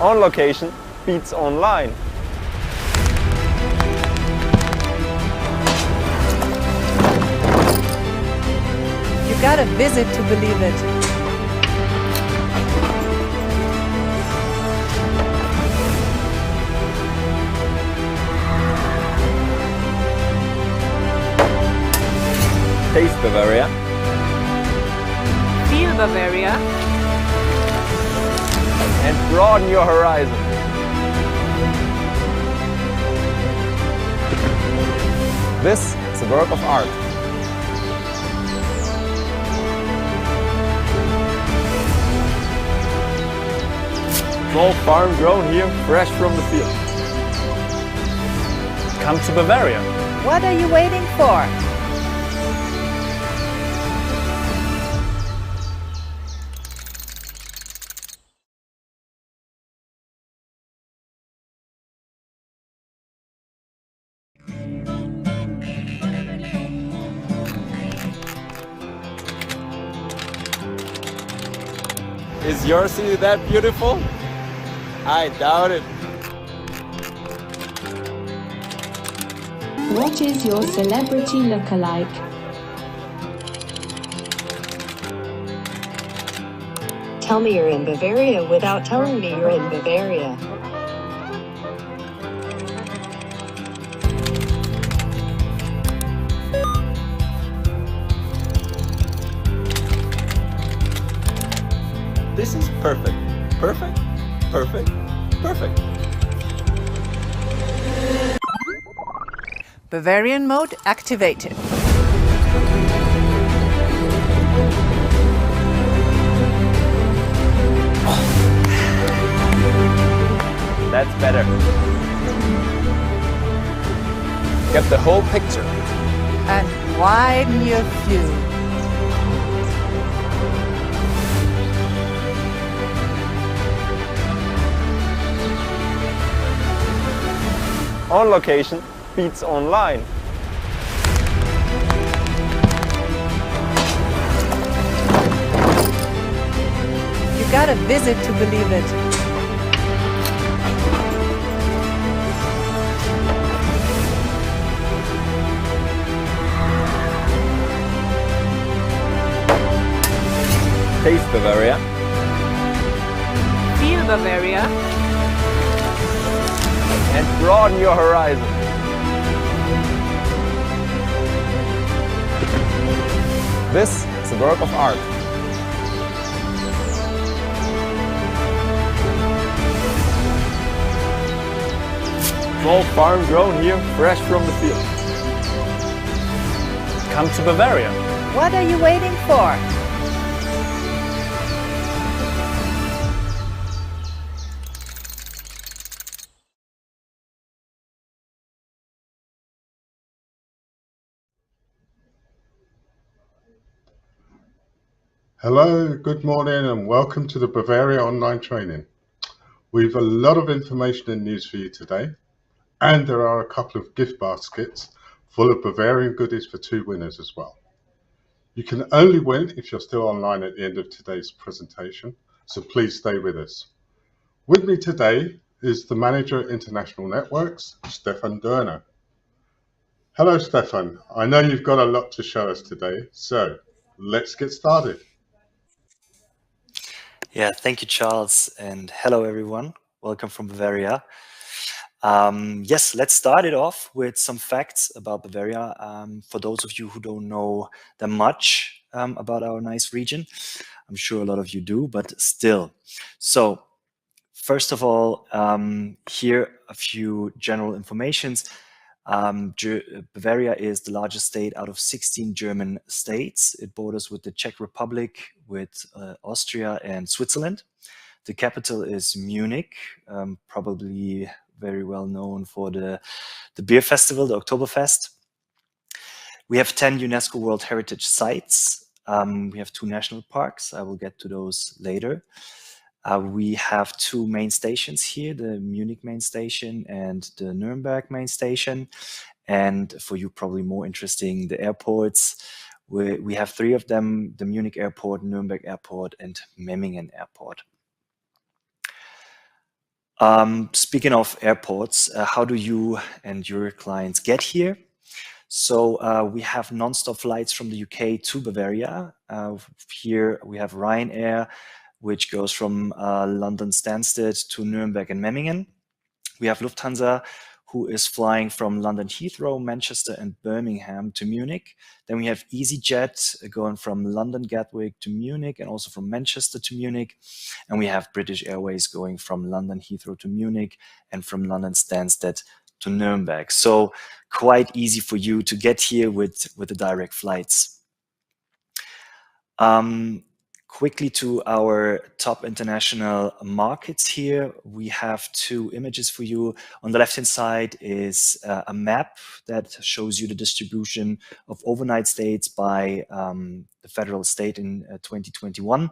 On location beats online. You gotta visit to believe it. Taste Bavaria. Feel Bavaria. And broaden your horizon. This is a work of art. Small farm grown here, fresh from the field. Come to Bavaria. What are you waiting for? Is your city that beautiful? I doubt it. What is your celebrity look-alike? Tell me you're in Bavaria without telling me you're in Bavaria. This is perfect. Perfect, perfect, perfect. Bavarian mode activated. That's better. Get the whole picture. And widen your view. On location beats online. You gotta visit to believe it. Taste Bavaria. Feel Bavaria. And broaden your horizon. This is a work of art. Small farm grown here, fresh from the field. Come to Bavaria. What are you waiting for? Hello, good morning and welcome to the Bavaria online training. We've a lot of information and news for you today, and there are a couple of gift baskets full of Bavarian goodies for 2 winners as well. You can only win if you're still online at the end of today's presentation, so please stay with us. With me today is the Manager at International Networks, Stefan Dörner. Hello Stefan, I know you've got a lot to show us today, so let's get started. Yeah, thank you, Charles, and hello, everyone. Welcome from Bavaria. Yes, let's start it off with some facts about Bavaria. For those of you who don't know that much about our nice region, I'm sure a lot of you do, but still. So, first of all, here a few general informations. Bavaria is the largest state out of 16 German states. It borders with the Czech Republic, with Austria and Switzerland. The capital is Munich, probably very well known for the beer festival, the Oktoberfest. We have 10 UNESCO World Heritage sites. We have 2 national parks. I will get to those later. We have 2 main stations here, the Munich main station and the Nuremberg main station. And for you, probably more interesting, the airports. We have 3 of them, the Munich airport, Nuremberg airport, and Memmingen airport. Speaking of airports, how do you and your clients get here? So we have non-stop flights from the UK to Bavaria. Here we have Ryanair, which goes from London Stansted to Nuremberg and Memmingen. We have Lufthansa, who is flying from London Heathrow, Manchester, and Birmingham to Munich. Then we have EasyJet going from London Gatwick to Munich and also from Manchester to Munich. And we have British Airways going from London Heathrow to Munich and from London Stansted to Nuremberg. So quite easy for you to get here with the direct flights. Quickly to our top international markets here. We have two images for you. On the left-hand side is a map that shows you the distribution of overnight stays by the federal state in 2021.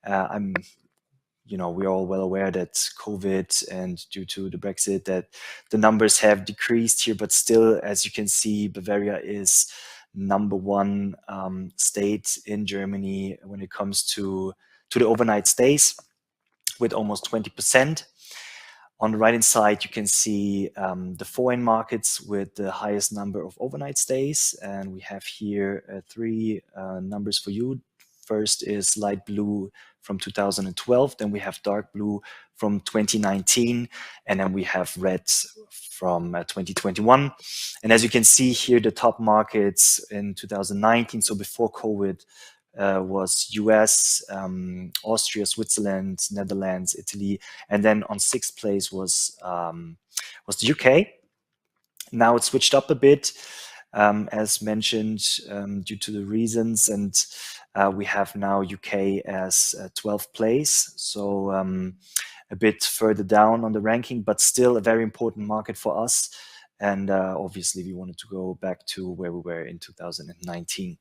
We're all well aware that COVID and due to the Brexit that the numbers have decreased here, but still, as you can see, Bavaria is #1 state in Germany when it comes to the overnight stays, with almost 20%. On the right-hand side, you can see the foreign markets with the highest number of overnight stays, and we have here three numbers for you. First is light blue from 2012, then we have dark blue from 2019, and then we have red from 2021. And as you can see here, the top markets in 2019, so before COVID, was US, Austria, Switzerland, Netherlands, Italy, and then on 6th place was the UK. Now it switched up a bit, as mentioned, due to the reasons, and we have now UK as 12th place, so a bit further down on the ranking, but still a very important market for us. And obviously, we wanted to go back to where we were in 2019.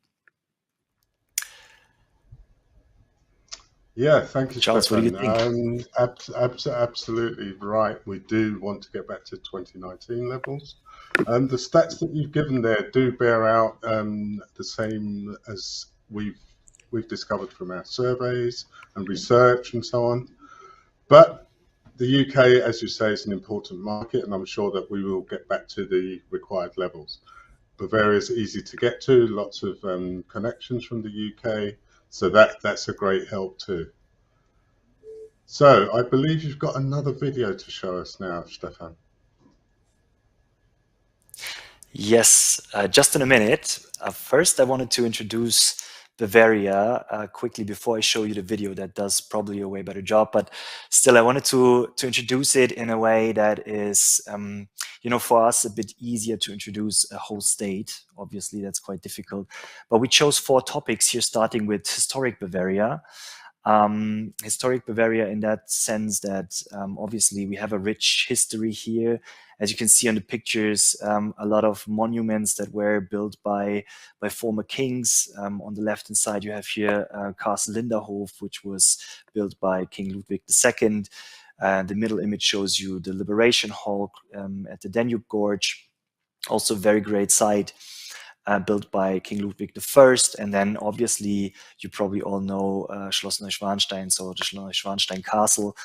Yeah, thank you, Charles, Stefan. what do you think? Absolutely right. We do want to get back to 2019 levels. The stats that you've given there do bear out the same as we've discovered from our surveys and research and so on. But the UK, as you say, is an important market, and I'm sure that we will get back to the required levels. Bavaria is easy to get to, lots of connections from the UK, so that's a great help too. So I believe you've got another video to show us now, Stefan. Yes, just in a minute. First, I wanted to introduce Bavaria quickly before I show you the video that does probably a way better job, but still I wanted to introduce it in a way that is, for us a bit easier to introduce a whole state. Obviously, that's quite difficult, but we chose 4 topics here, starting with historic Bavaria. Historic Bavaria in that sense that obviously we have a rich history here. As you can see on the pictures, a lot of monuments that were built by former kings. On the left-hand side, you have here Castle Linderhof, which was built by King Ludwig II. The middle image shows you the Liberation Hall at the Danube Gorge. Also a very great site. Built by King Ludwig I, and then obviously you probably all know Schloss Neuschwanstein, so the Neuschwanstein Castle,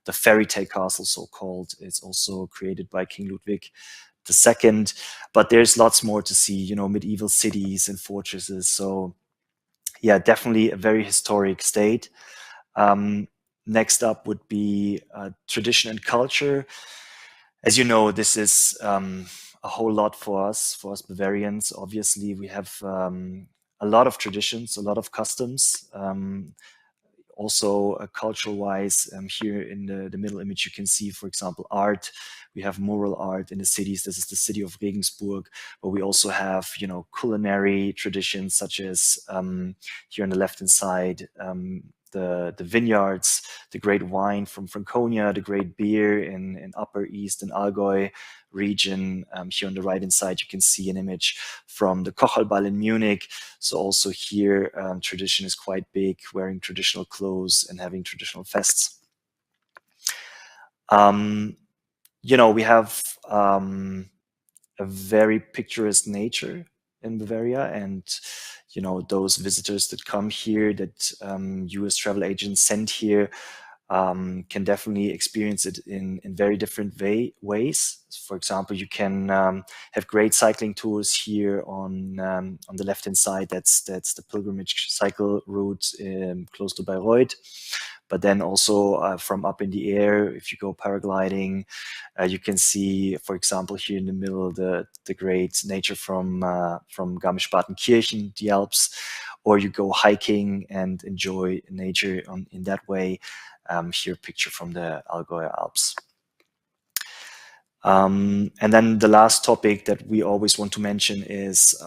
the fairy tale castle, so-called. It's also created by King Ludwig II, but there's lots more to see, medieval cities and fortresses. So yeah, definitely a very historic state. Next up would be tradition and culture. As you know, this is a whole lot for us Bavarians. Obviously, we have a lot of traditions, a lot of customs. Also, cultural-wise, here in the middle image, you can see, for example, art. We have mural art in the cities. This is the city of Regensburg, but we also have, culinary traditions, such as here on the left-hand side, the vineyards, the great wine from Franconia, the great beer in Upper East and Allgäu region. Here on the right-hand side, you can see an image from the Kochalball in Munich. So also here, tradition is quite big, wearing traditional clothes and having traditional fests. We have a very picturesque nature in Bavaria, and those visitors that come here, that US travel agents send here, can definitely experience it in very different ways. For example, you can have great cycling tours here on the left-hand side. That's the pilgrimage cycle route close to Bayreuth. But then also from up in the air, if you go paragliding, you can see, for example, here in the middle, the great nature from Garmisch-Partenkirchen, the Alps, or you go hiking and enjoy nature in that way. Here, a picture from the Allgäuer Alps. And then the last topic that we always want to mention is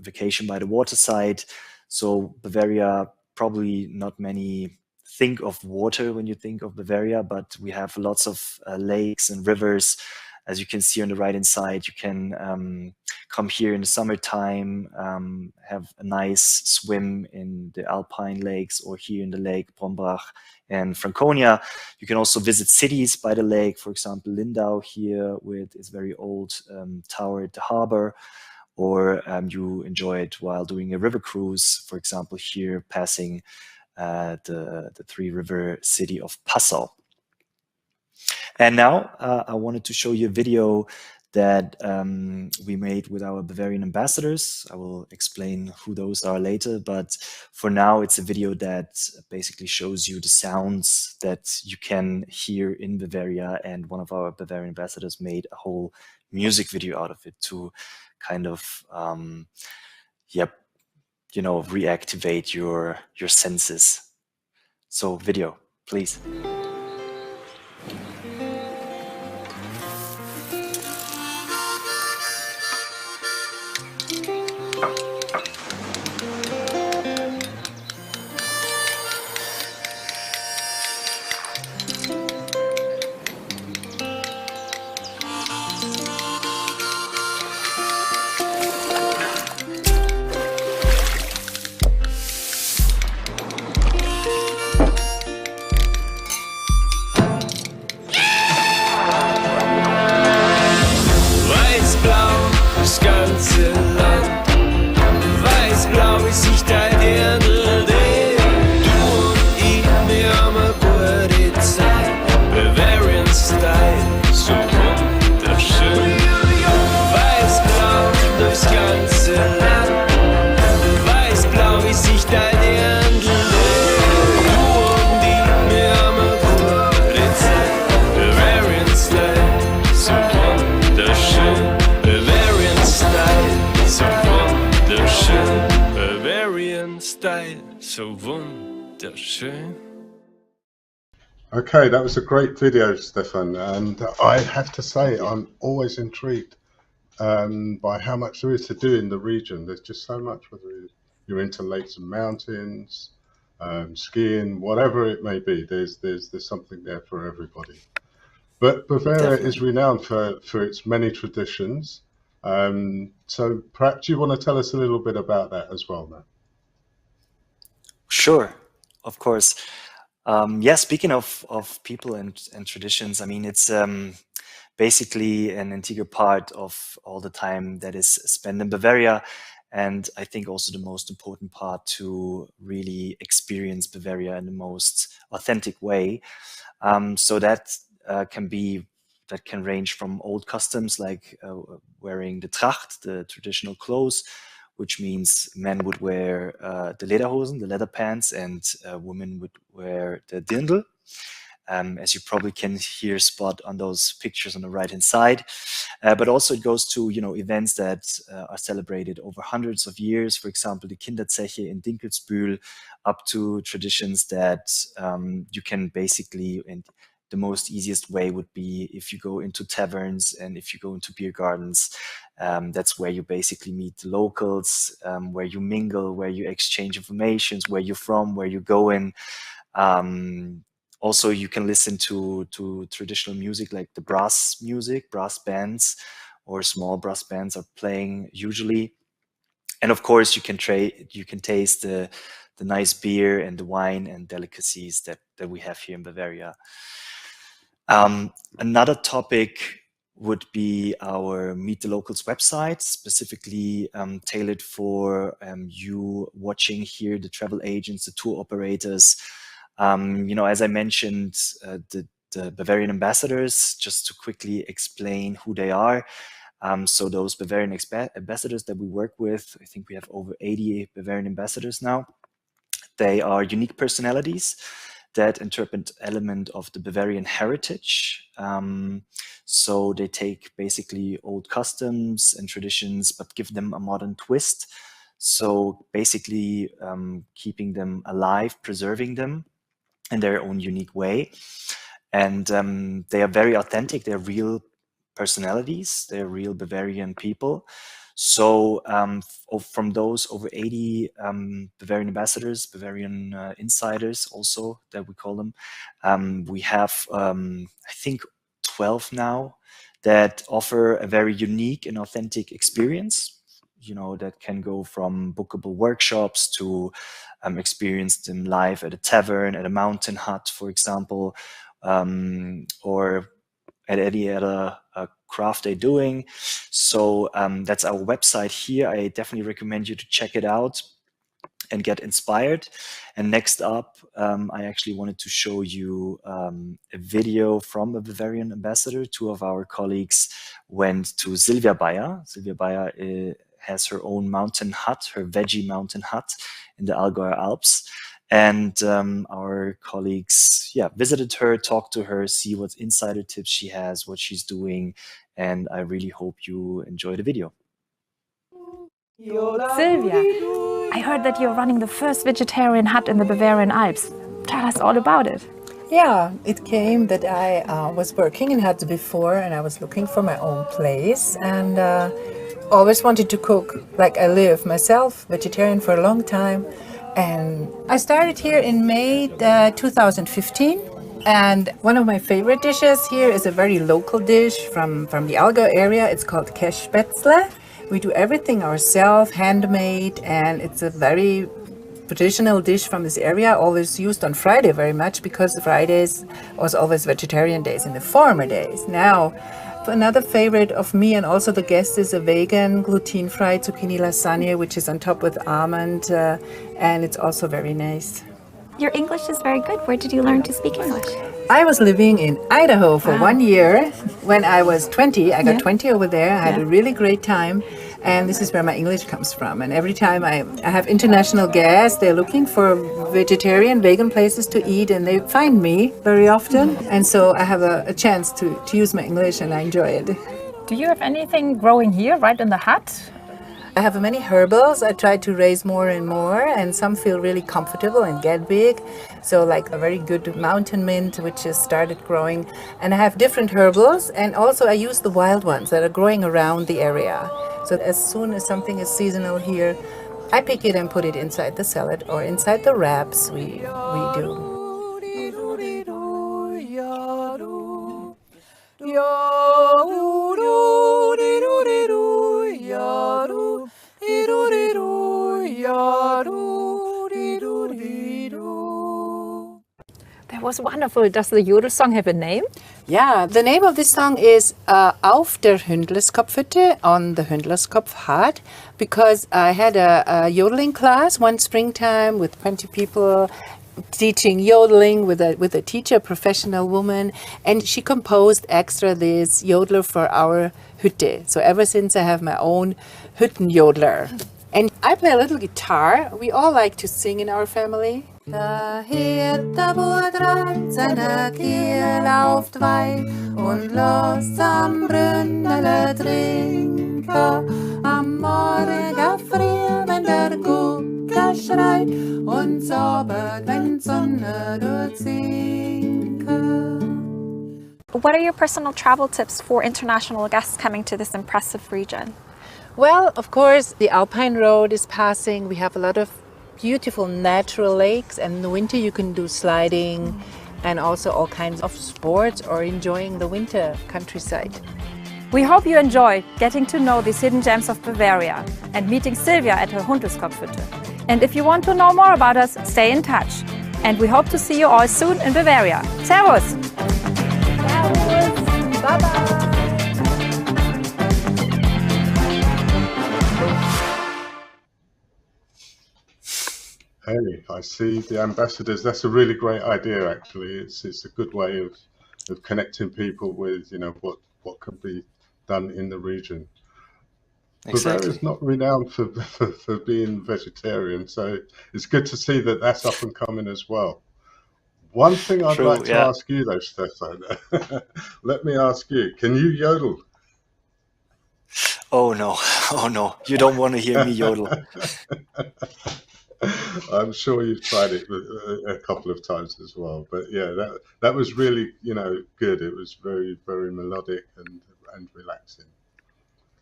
vacation by the waterside. So Bavaria, probably not many think of water when you think of Bavaria, but we have lots of lakes and rivers. As you can see on the right-hand side, you can come here in the summertime, have a nice swim in the Alpine lakes, or here in the lake Brombach and Franconia. You can also visit cities by the lake, for example, Lindau here with its very old tower at the harbor, or you enjoy it while doing a river cruise, for example, here passing the three-river city of Passau. And now I wanted to show you a video that we made with our Bavarian ambassadors. I will explain who those are later, but for now it's a video that basically shows you the sounds that you can hear in Bavaria, and one of our Bavarian ambassadors made a whole music video out of it to kind of reactivate your senses. So video, please. So wunderschön. Okay, that was a great video, Stefan, and I have to say I'm always intrigued by how much there is to do in the region. There's just so much, whether you're into lakes and mountains, skiing, whatever it may be. There's something there for everybody. But Bavaria is renowned for its many traditions. So perhaps you want to tell us a little bit about that as well now. Sure, of course. Yeah, speaking of people and traditions, I mean, it's basically an integral part of all the time that is spent in Bavaria. And I think also the most important part to really experience Bavaria in the most authentic way. So that can range from old customs like wearing the Tracht, the traditional clothes, which means men would wear the Lederhosen, the leather pants, and women would wear the Dirndl, as you probably can here spot on those pictures on the right-hand side. But also it goes to events that are celebrated over hundreds of years. For example, the Kinderzeche in Dinkelsbühl, up to traditions that you can basically, and the most easiest way would be if you go into taverns and if you go into beer gardens. That's where you basically meet the locals, where you mingle, where you exchange information, where you're from, where you're going. Also, you can listen to traditional music like the brass music, brass bands or small brass bands are playing usually. And of course, you can taste the nice beer and the wine and delicacies that we have here in Bavaria. Another topic would be our Meet the Locals website, specifically tailored for you watching here, the travel agents, the tour operators, As I mentioned, the Bavarian ambassadors, just to quickly explain who they are. So those Bavarian ambassadors that we work with, I think we have over 80 Bavarian ambassadors now. They are unique personalities that interpret element of the Bavarian heritage. So they take basically old customs and traditions, but give them a modern twist. So basically keeping them alive, preserving them in their own unique way. And they are very authentic. They're real personalities. They're real Bavarian people. So from those over 80 Bavarian ambassadors, Bavarian insiders also that we call them, we have, I think, 12 now that offer a very unique and authentic experience, that can go from bookable workshops to experience them live at a tavern, at a mountain hut, for example, or at any other craft they're doing. So that's our website here. I definitely recommend you to check it out and get inspired. And next up, I actually wanted to show you a video from a Bavarian ambassador. Two of our colleagues went to Silvia Bayer. Silvia Bayer has her own mountain hut, her veggie mountain hut in the Allgäuer Alps. And our colleagues, visited her, talked to her, see what insider tips she has, what she's doing. And I really hope you enjoy the video. Silvia, I heard that you're running the first vegetarian hut in the Bavarian Alps. Tell us all about it. Yeah, it came that I was working in huts before and I was looking for my own place and always wanted to cook like I live myself, vegetarian for a long time. And I started here in May 2015. And one of my favorite dishes here is a very local dish from the Allgäu area. It's called Kässpätzle. We do everything ourselves, handmade, and it's a very traditional dish from this area, always used on Friday very much because Fridays was always vegetarian days in the former days. Now, another favorite of me and also the guests is a vegan gluten-fried zucchini lasagna, which is on top with almond, and it's also very nice. Your English is very good. Where did you learn to speak English? I was living in Idaho for 1 year. When I was 20, I got 20 over there. I had a really great time. And this is where my English comes from. And every time I have international guests, they're looking for vegetarian, vegan places to eat, and they find me very often. And so I have a chance to use my English, and I enjoy it. Do you have anything growing here, right in the hut? I have many herbals. I try to raise more and more, and some feel really comfortable and get big. So like a very good mountain mint, which has started growing. And I have different herbals, and also I use the wild ones that are growing around the area. So as soon as something is seasonal here, I pick it and put it inside the salad or inside the wraps we do. That was wonderful. Does the Yodel song have a name? Yeah, the name of this song is Auf der Hündleskopfhütte, on the Hündleskopf hut, because I had a yodeling class one springtime with 20 people teaching yodeling with a teacher, a professional woman, and she composed extra this yodeler for our Hütte. So ever since I have my own Hüttenjodler. And I play a little guitar. We all like to sing in our family. Da hebt der Bub dran seine Kehl auf zwei und los am Brünnele trinken. Am Morgen früh, wenn der Gucker schreit und sobert, wenn Sonne durchsinkt. What are your personal travel tips for international guests coming to this impressive region? Well, of course, the Alpine Road is passing. We have a lot of beautiful natural lakes, and in the winter you can do sliding and also all kinds of sports or enjoying the winter countryside. We hope you enjoyed getting to know these hidden gems of Bavaria and meeting Silvia at her Hündleskopfhütte. And if you want to know more about us, stay in touch. And we hope to see you all soon in Bavaria. Servus! Servus! Bye-bye! Hey, I see the ambassadors. That's a really great idea, actually. It's a good way of connecting people with, what can be done in the region. Bavaria Exactly. is not renowned for being vegetarian, so it's good to see that that's up and coming as well. One thing I'd like True. to Yeah. ask you, though, Stefan, let me ask you, can you yodel? Oh no. Oh no. You don't want to hear me yodel. I'm sure you've tried it a couple of times as well, but yeah, that was really, good. It was very, very melodic and relaxing.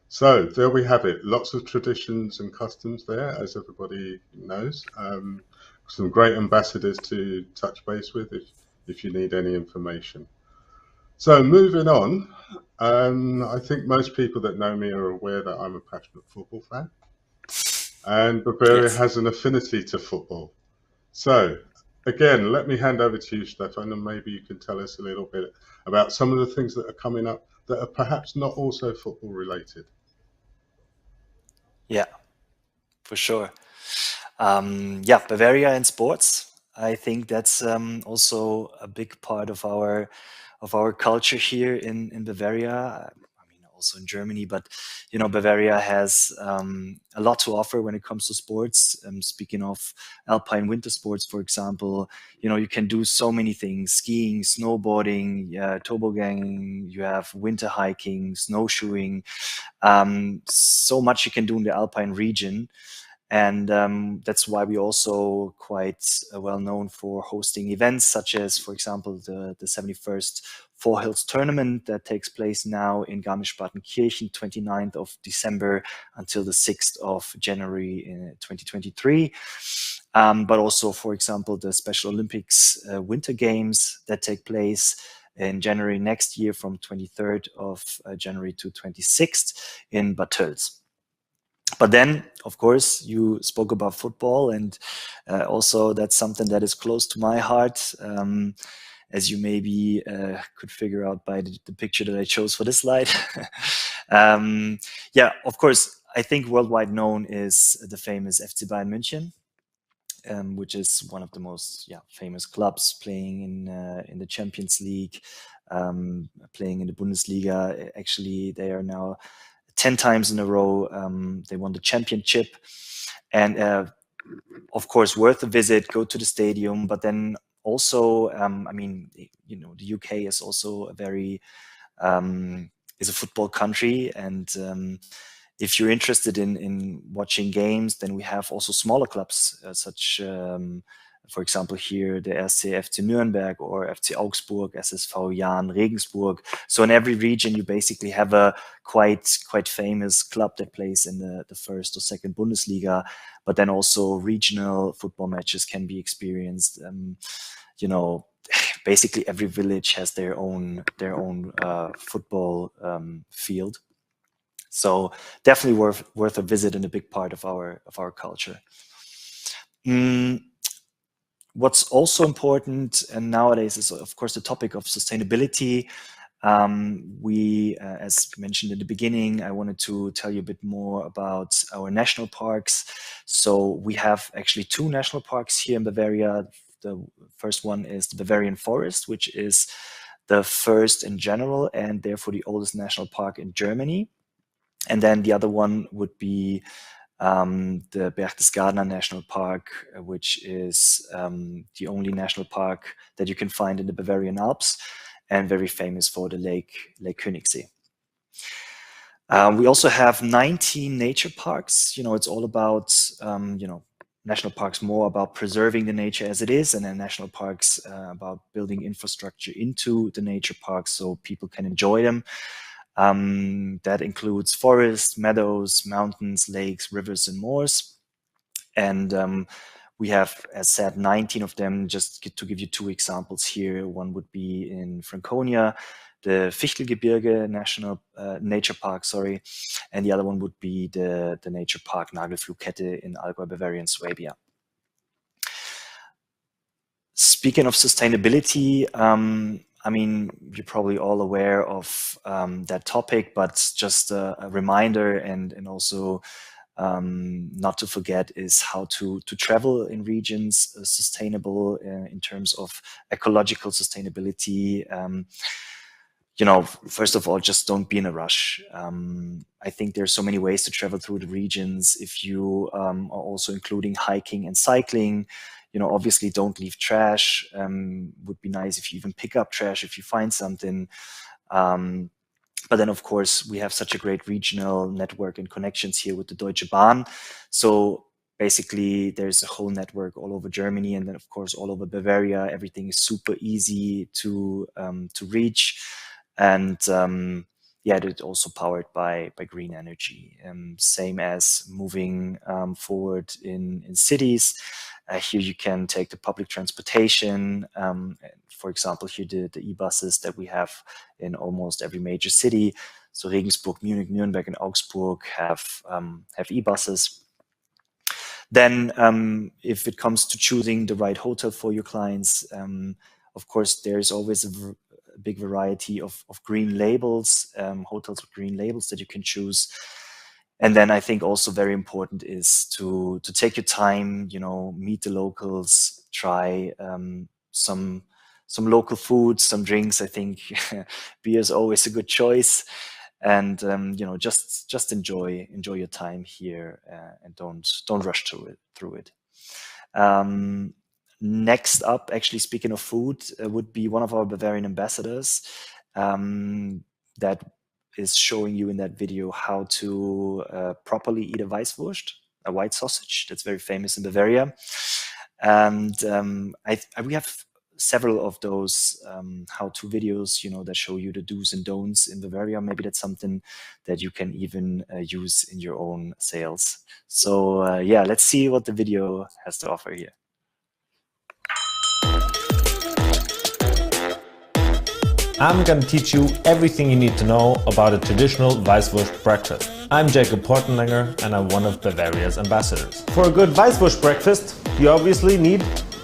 So there we have it. Lots of traditions and customs there, as everybody knows. Some great ambassadors to touch base with if you need any information. So moving on, I think most people that know me are aware that I'm a passionate football fan, and Bavaria Yes. has an affinity to football. So again, let me hand over to you, Stefan, and maybe you can tell us a little bit about some of the things that are coming up that are perhaps not also football related. Yeah, for sure. Yeah, Bavaria and sports. I think that's also a big part of our culture here in Bavaria. I mean, also in Germany, but Bavaria has a lot to offer when it comes to sports. Speaking of alpine winter sports, for example, you can do so many things: skiing, snowboarding, tobogganing. You have winter hiking, snowshoeing. So much you can do in the alpine region. And that's why we also quite well known for hosting events such as, for example, the 71st Four Hills tournament that takes place now in Garmisch-Partenkirchen, 29th of December until the 6th of January in 2023. But also, for example, the Special Olympics Winter Games that take place in January next year from 23rd of January to 26th in Bad Tölz. But then, of course, you spoke about football, and also that's something that is close to my heart, as you maybe could figure out by the picture that I chose for this slide. Yeah, of course, I think worldwide known is the famous FC Bayern München, which is one of the most famous clubs playing in the Champions League, playing in the Bundesliga. Actually, they are now 10 times in a row. They won the championship, and of course, worth a visit. Go to the stadium, but then also, I mean, the UK is also a very is a football country, and if you're interested in watching games, then we have also smaller clubs such. For example, here the RC FC Nürnberg or FC Augsburg, SSV Jahn, Regensburg. So in every region, you basically have a quite famous club that plays in the first or second Bundesliga. But then also regional football matches can be experienced. Basically every village has their own football field. So definitely worth a visit and a big part of our culture. What's also important, and nowadays, is of course the topic of sustainability. We, as mentioned in the beginning, I wanted to tell you a bit more about our national parks. So we have actually two national parks here in Bavaria. The first one is the Bavarian Forest, which is the first in general and therefore the oldest national park in Germany. And then the other one would be the Berchtesgadener National Park, which is the only national park that you can find in the Bavarian Alps and very famous for the Lake Königssee. We also have 19 nature parks. It's all about, national parks more about preserving the nature as it is, and then national parks about building infrastructure into the nature parks so people can enjoy them. That includes forests, meadows, mountains, lakes, rivers, and moors. And we have, as said, 19 of them. Just to give you two examples here, one would be in Franconia, the Fichtelgebirge National Nature Park, and the other one would be the Nature Park Nagelfluhkette in Allgäu, Bavarian Swabia. Speaking of sustainability, I mean, you're probably all aware of that topic, but just a reminder and also not to forget is how to travel in regions sustainable in terms of ecological sustainability. You know, first of all, just don't be in a rush. I think there's so many ways to travel through the regions. If you are also including hiking and cycling, you know, obviously don't leave trash. Would be nice if you even pick up trash if you find something. But then, of course, we have such a great regional network and connections here with the Deutsche Bahn. So basically, there's a whole network all over Germany, and then, of course, all over Bavaria. Everything is super easy to reach, and yeah, it's also powered by green energy. Same as moving forward in cities. Here you can take the public transportation. For example, here the e-buses that we have in almost every major city. So Regensburg, Munich, Nuremberg, and Augsburg have e-buses. Then if it comes to choosing the right hotel for your clients, of course, there's always a big variety of green labels, hotels with green labels that you can choose. And then I think also very important is to take your time, you know, meet the locals, try some local foods, some drinks. I think beer is always a good choice, and you know, just enjoy your time here and don't rush through it. Next up, actually, speaking of food, would be one of our Bavarian ambassadors that is showing you in that video how to properly eat a Weißwurst, a white sausage that's very famous in Bavaria. And we have several of those how-to videos, you know, that show you the do's and don'ts in Bavaria. Maybe that's something that you can even use in your own sales. So yeah, let's see what the video has to offer here. I'm going to teach you everything you need to know about a traditional Weißwurst breakfast. I'm Jacob Portenlanger and I'm one of Bavaria's ambassadors. For a good Weißwurst breakfast, you obviously need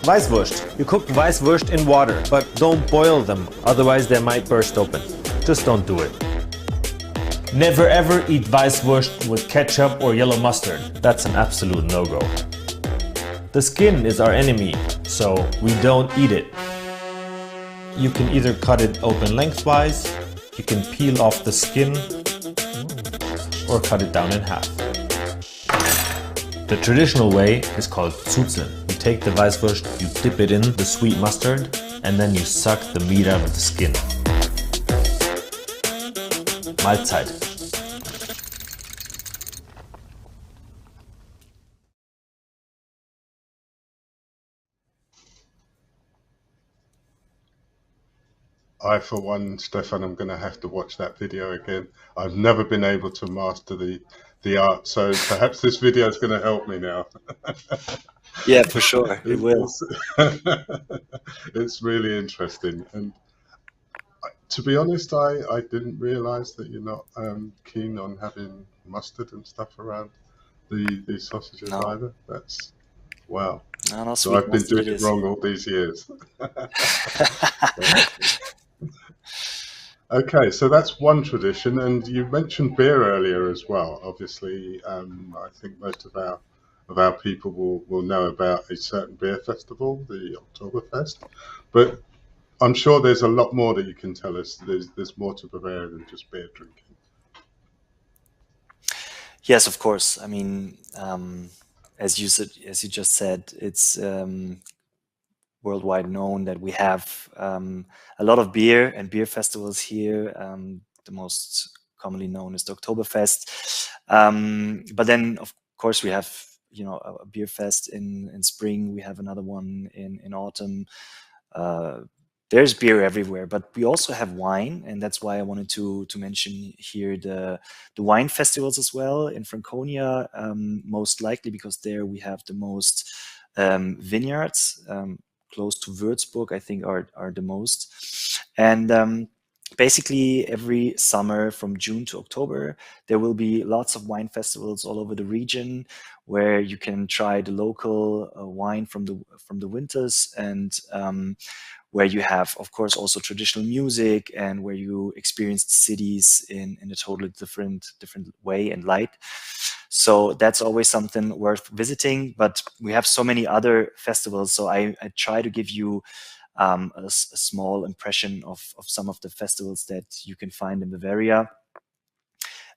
Weißwurst. You cook Weißwurst in water, but don't boil them, otherwise they might burst open. Just don't do it. Never ever eat Weißwurst with ketchup or yellow mustard. That's an absolute no-go. The skin is our enemy, so we don't eat it. You can either cut it open lengthwise, you can peel off the skin, or cut it down in half. The traditional way is called Zuzeln. You take the Weißwurst, you dip it in the sweet mustard, and then you suck the meat out of the skin. Mahlzeit. I, for one, Stefan, I'm going to have to watch that video again. I've never been able to master the art, so perhaps this video is going to help me now. Yeah, for sure, it will. It's really interesting, and to be honest, I didn't realise that you're not keen on having mustard and stuff around the sausages either. That's wow. No, so I've been doing it wrong all these years. Okay, so that's one tradition, and you mentioned beer earlier as well. Obviously, I think most of our people will know about a certain beer festival, the Oktoberfest, but I'm sure there's a lot more that you can tell us. There's more to Bavaria than just beer drinking. Yes, of course. I mean, as you just said, it's worldwide known that we have a lot of beer and beer festivals here. The most commonly known is the Oktoberfest. But then, of course, we have, you know, a beer fest in spring. We have another one in autumn. There's beer everywhere, but we also have wine, and that's why I wanted to mention here the wine festivals as well in Franconia, most likely because there we have the most vineyards. Close to Würzburg, I think, are the most. And basically every summer from June to October, there will be lots of wine festivals all over the region where you can try the local wine from the winters, and where you have, of course, also traditional music, and where you experience the cities in a totally different way and light. So that's always something worth visiting. But we have so many other festivals, so I try to give you a small impression of some of the festivals that you can find in Bavaria.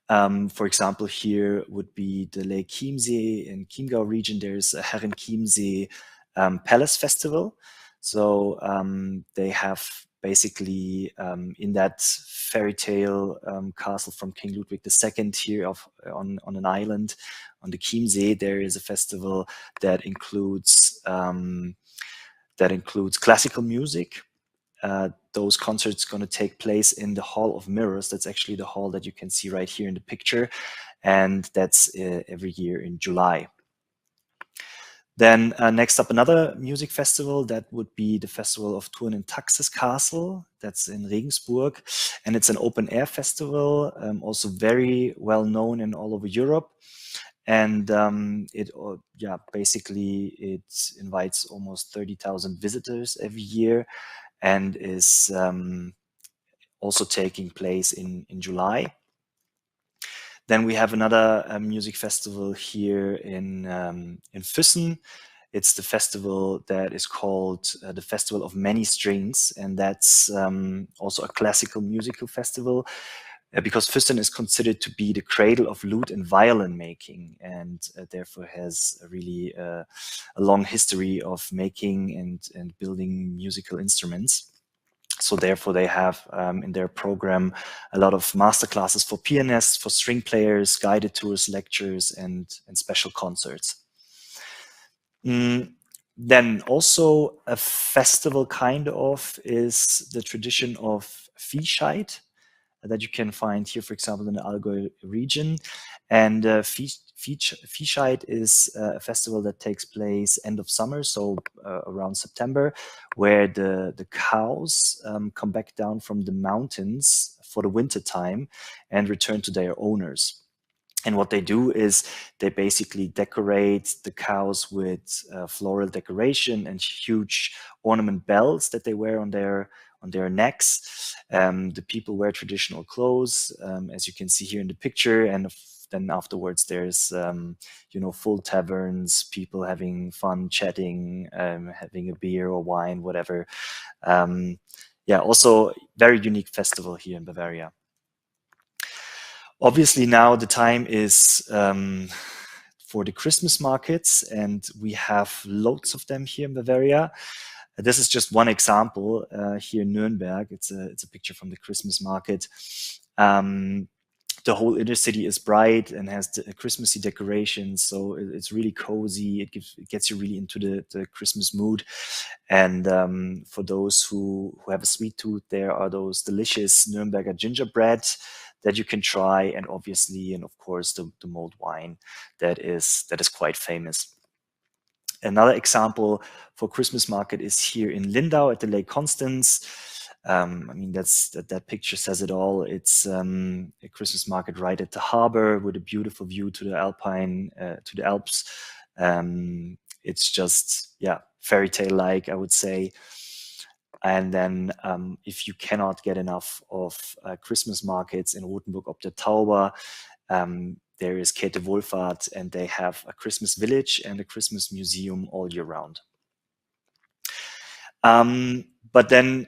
For example, here would be the Lake Chiemsee in Chiemgau region. There's a Herren Chiemsee Palace Festival. So they have basically in that fairy tale castle from King Ludwig II here on an island on the Chiemsee, there is a festival that includes classical music. Those concerts going to take place in the Hall of Mirrors. That's actually the hall that you can see right here in the picture. And that's every year in July. Then next up, another music festival, that would be the Festival of Thurn and Taxis Castle. That's in Regensburg. And it's an open air festival, also very well known in all over Europe. And basically it invites almost 30,000 visitors every year, and is also taking place in July. Then we have another music festival here in Füssen. It's the festival that is called the Festival of Many Strings, and that's also a classical musical festival, because Füssen is considered to be the cradle of lute and violin making, and therefore has a really a long history of making and building musical instruments. So therefore they have in their program a lot of masterclasses for pianists, for string players, guided tours, lectures, and special concerts. Then also a festival kind of is the tradition of Viehscheid that you can find here, for example, in the Allgäu region. And Viehscheid is a festival that takes place end of summer, so around September, where the cows come back down from the mountains for the winter time and return to their owners. And what they do is they basically decorate the cows with floral decoration and huge ornament bells that they wear on their necks. The people wear traditional clothes, as you can see here in the picture, and then afterwards there's full taverns, people having fun, chatting, having a beer or wine, whatever. Also very unique festival here in Bavaria. Obviously now the time is for the Christmas markets, and we have loads of them here in Bavaria. This is just one example here in Nuremberg. It's a picture from the Christmas market. The whole inner city is bright and has the Christmassy decorations, so it's really cozy. It gets you really into the Christmas mood. And for those who have a sweet tooth, there are those delicious Nuremberger gingerbread that you can try, and obviously, and of course, the mulled wine that is quite famous. Another example for Christmas market is here in Lindau at the Lake Constance. I mean, that picture says it all. It's a Christmas market right at the harbor with a beautiful view to the Alps. It's just, fairy tale-like, I would say. And then if you cannot get enough of Christmas markets in Rothenburg ob der Tauber, there is Käthe Wohlfahrt, and they have a Christmas village and a Christmas museum all year round. But then,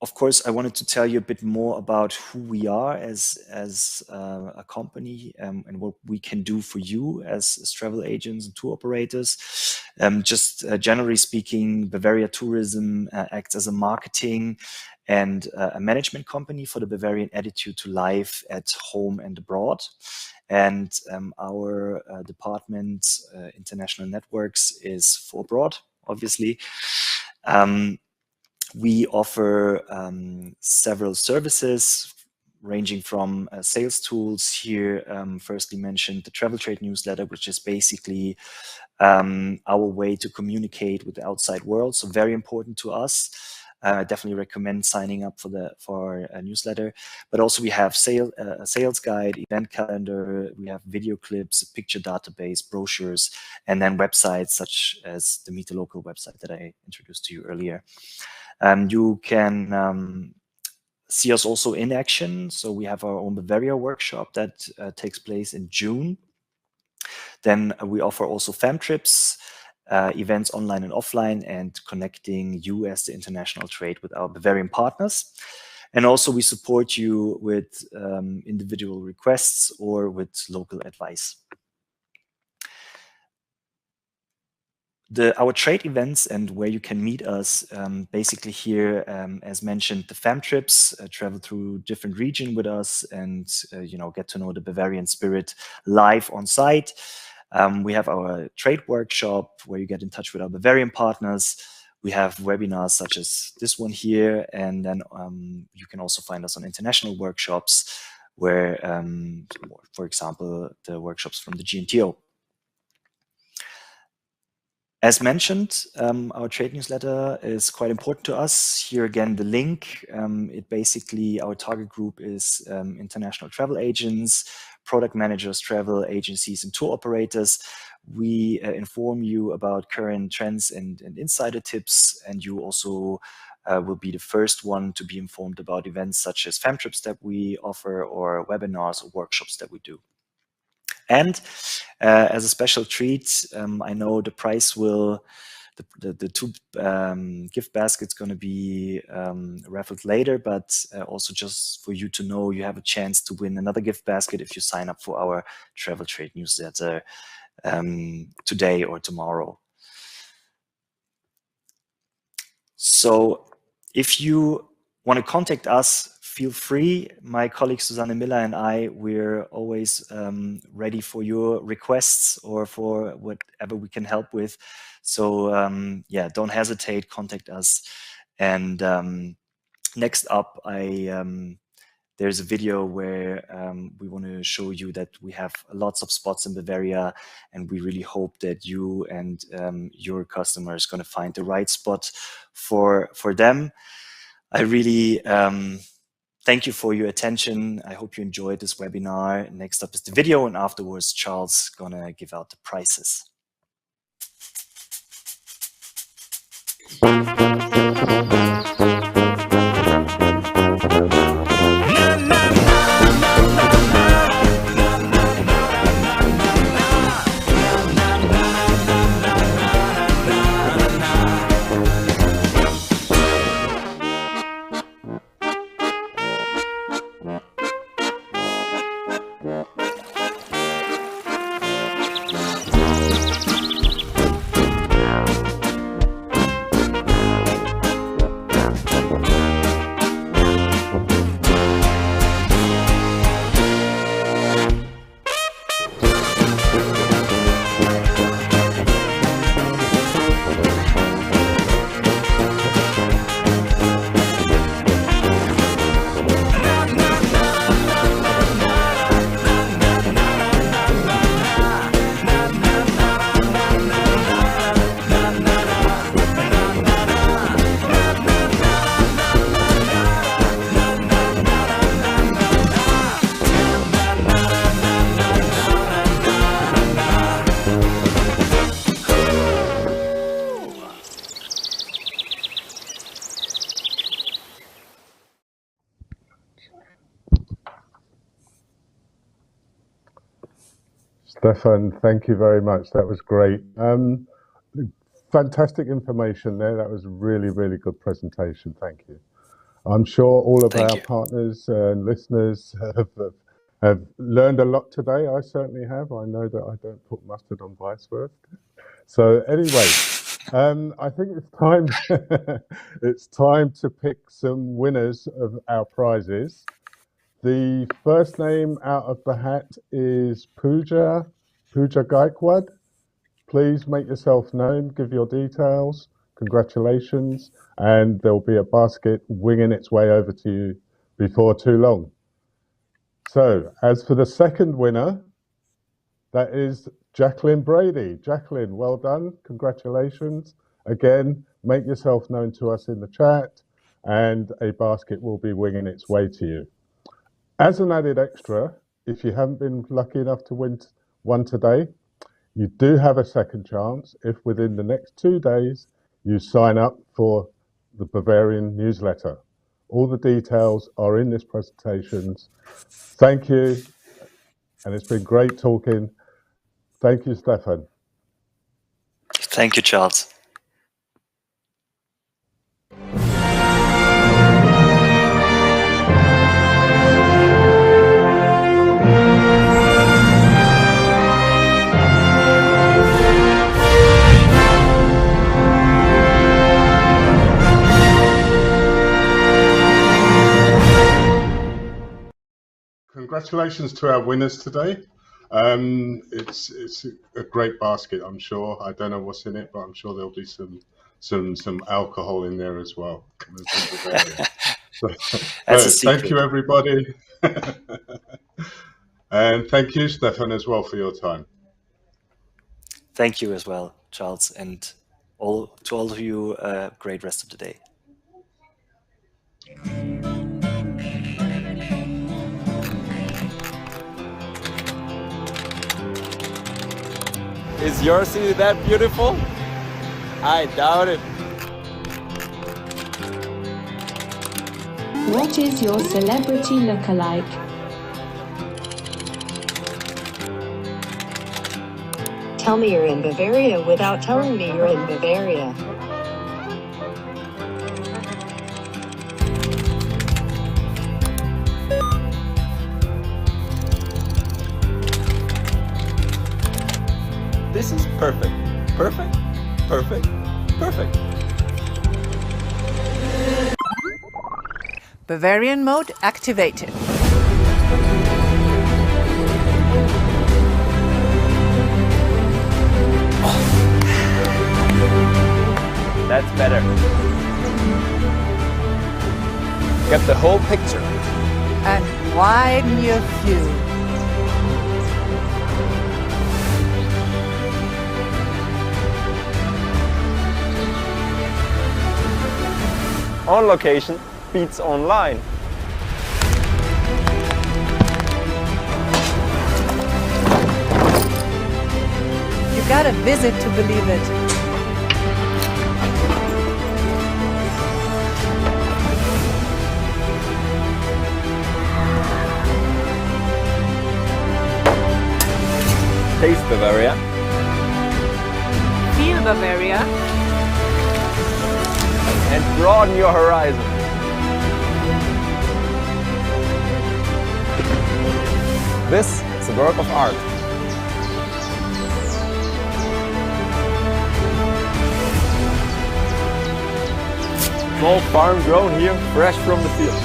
of course, I wanted to tell you a bit more about who we are as a company, and what we can do for you as travel agents and tour operators. Generally speaking, Bavaria Tourism acts as a marketing and a management company for the Bavarian attitude to life at home and abroad. And our department, International Networks, is for abroad, obviously. We offer several services ranging from sales tools here. Firstly mentioned the Travel Trade newsletter, which is basically our way to communicate with the outside world. So very important to us. I definitely recommend signing up for a newsletter. But also we have a sales guide, event calendar, we have video clips, a picture database, brochures, and then websites such as the Meet the Local website that I introduced to you earlier. You can see us also in action. So we have our own Bavaria workshop that takes place in June. Then we offer also fam trips, events online and offline, and connecting you as the international trade with our Bavarian partners. And also we support you with individual requests or with local advice. Our trade events and where you can meet us, basically here, as mentioned, the fam trips, travel through different regions with us and get to know the Bavarian spirit live on site. We have our trade workshop where you get in touch with our Bavarian partners. We have webinars such as this one here, and then you can also find us on international workshops where, for example, the workshops from the GNTO. As mentioned, our trade newsletter is quite important to us. Here again, the link. Our target group is international travel agents, product managers, travel agencies, and tour operators. We inform you about current trends and insider tips, and you also will be the first one to be informed about events such as fam trips that we offer, or webinars or workshops that we do. And as a special treat, I know the prize will, the two gift baskets going to be raffled later, but also just for you to know, you have a chance to win another gift basket if you sign up for our travel trade newsletter today or tomorrow. So if you want to contact us, feel free. My colleague Susanne Miller and I, we're always ready for your requests or for whatever we can help with. So yeah, don't hesitate, contact us. And next up, there's a video where we want to show you that we have lots of spots in Bavaria, and we really hope that you and your customers are going to find the right spot for them. I really thank you for your attention. I hope you enjoyed this webinar. Next up is the video, and afterwards, Charles is gonna give out the prizes. Stefan, thank you very much. That was great. Fantastic information there. That was a really, really good presentation. Thank you. I'm sure all of our partners and listeners have learned a lot today. I certainly have. I know that I don't put mustard on Weisswurst. So anyway, I think it's time. It's time to pick some winners of our prizes. The first name out of the hat is Pooja Gaikwad. Please make yourself known, give your details. Congratulations. And there'll be a basket winging its way over to you before too long. So as for the second winner, that is Jacqueline Brady. Jacqueline, well done. Congratulations. Again, make yourself known to us in the chat, and a basket will be winging its way to you. As an added extra, if you haven't been lucky enough to win one today, you do have a second chance if within the next 2 days you sign up for the Bavarian newsletter. All the details are in this presentation. Thank you, and it's been great talking. Thank you, Stefan. Thank you, Charles. Congratulations to our winners today. It's a great basket, I'm sure. I don't know what's in it, but I'm sure there'll be some alcohol in there as well. That's a secret. Thank you, everybody. And thank you, Stefan, as well, for your time. Thank you as well, Charles, and to all of you, great rest of the day. Is your city that beautiful? I doubt it. What is your celebrity lookalike? Tell me you're in Bavaria without telling me you're in Bavaria. This is perfect. Perfect, perfect, perfect. Bavarian mode activated. That's better. Get the whole picture. And widen your view. On location beats online. You gotta visit to believe it. Taste Bavaria. Feel Bavaria. And broaden your horizon. This is a work of art. Small farm grown here, fresh from the field.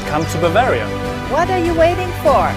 Come to Bavaria. What are you waiting for?